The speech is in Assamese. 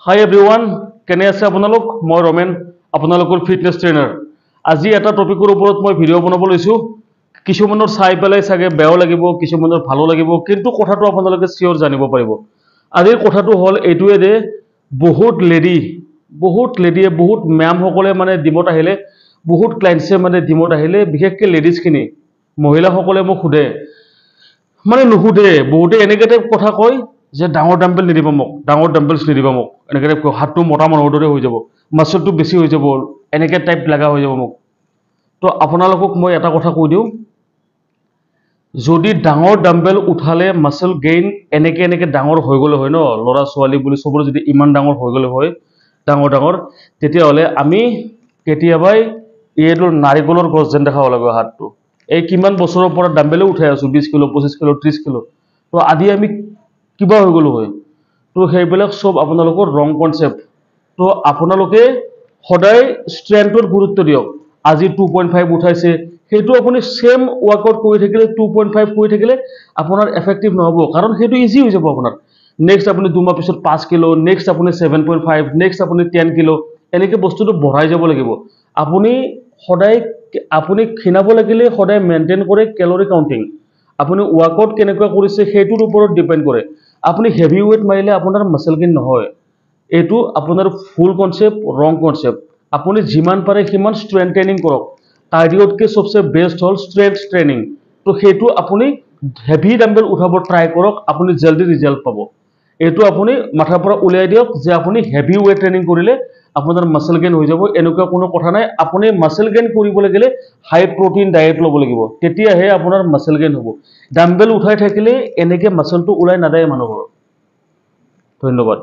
হাই এভৰিৱান, কেনে আছে আপোনালোক? মই ৰমেন, আপোনালোকৰ ফিটনেছ ট্ৰেইনাৰ। আজি এটা টপিকৰ ওপৰত মই ভিডিঅ' বনাব লৈছোঁ। কিছুমানৰ চাই পেলাই চাগে বেয়াও লাগিব, কিছুমানৰ ভালো লাগিব, কিন্তু কথাটো আপোনালোকে চিয়'ৰ জানিব পাৰিব। আজিৰ কথাটো হ'ল এইটোৱে যে বহুত লেডিয়ে বহুত মেমসকলে মানে ডিমত আহিলে, বহুত ক্লাইণ্টছে মানে ডিমত আহিলে, বিশেষকৈ লেডিজখিনি মহিলাসকলে মোক সোধে, মানে নুসুধে, বহুতে এনেকৈ টাইপ কথা কয় যে ডাঙৰ ডাম্বেল নিদিবা মোক, ডাঙৰ ডাম্বেলছ নিদিবা মোক, এনেকৈ টাইপ হাতটো মতা মানুহৰ দৰে হৈ যাব, মাচলটো বেছি হৈ যাব, এনেকৈ টাইপ লগা হৈ যাব মোক। তো আপোনালোকক মই এটা কথা কৈ দিওঁ, যদি ডাঙৰ ডাম্বেল উঠালে মাচল গেইন এনেকৈ ডাঙৰ হৈ গ'লে হয় ন, ল'ৰা ছোৱালী বুলি চবৰে যদি ইমান ডাঙৰ হৈ গ'লে হয়, ডাঙৰ তেতিয়াহ'লে আমি কেতিয়াবাই এইটো নাৰিকলৰ গছ যেন দেখা লাগিব হাতটো। এই কিমান বছৰৰ পৰা ডাম্বেলে উঠাই আছোঁ, 20 কিলো 25 কিলো 30 কিলো, তো আজি আমি কিবা হৈ গ'লো হয়। তো সেইবিলাক চব আপোনালোকৰ ৰং কনচেপ্ট। তো আপোনালোকে সদায় ষ্ট্ৰেংথৰ গুৰুত্ব দিয়ক। আজি 2.5 উঠাইছে, সেইটো আপুনি ছেম ৱৰ্কআউট কৰি থাকিলে 2.5 কৰি থাকিলে আপোনাৰ এফেক্টিভ নহ'ব, কাৰণ সেইটো ইজি হৈ যাব আপোনাৰ। নেক্সট আপুনি 2 মাহ পিছত 5 কিলো, নেক্সট আপুনি 7.5, নেক্সট আপুনি 10 কিলো, এনেকৈ বস্তুটো বঢ়াই যাব লাগিব। আপুনি সদায় আপুনি ক্ষীণাব লাগিলে সদায় মেইনটেইন কৰে কেলৰি কাউণ্টিং। আপুনি ৱৰ্কআউট কেনেকুৱা কৰিছে সেইটোৰ ওপৰত ডিপেণ্ড কৰে। আপুনি হেভি ৱেইট মাৰিলে আপোনাৰ মাচল গেইন নহয়, এইটো আপোনাৰ ফুল কনচেপ্ট, ৰং কনচেপ্ট। আপুনি যিমান পাৰে সিমান ষ্ট্ৰেংথ ট্ৰেইনিং কৰক। কাৰ্ডিঅ'তকৈ চবচে বেষ্ট হ'ল ষ্ট্ৰেংথ ট্ৰেইনিং। তো সেইটো আপুনি হেভি ডাম্বেল উঠাব ট্ৰাই কৰক, আপুনি জলদি ৰিজাল্ট পাব। এইটো আপুনি মাথাৰ পৰা উলিয়াই দিয়ক যে আপুনি হেভি ৱেইট ট্ৰেইনিং কৰিলে আপোনাৰ মাচল গেইন হৈ যাব, এনেকুৱা কোনো কথা নাই। আপুনি মাচল গেইন কৰিব লাগিলে হাই প্ৰটিন ডায়েট ল'ব লাগিব, তেতিয়াহে আপোনাৰ মাচল গেইন হ'ব। ডাম্বেল উঠাই থাকিলে এনেকৈ মাচলটো ওলাই নাযায় মানুহৰ। ধন্যবাদ।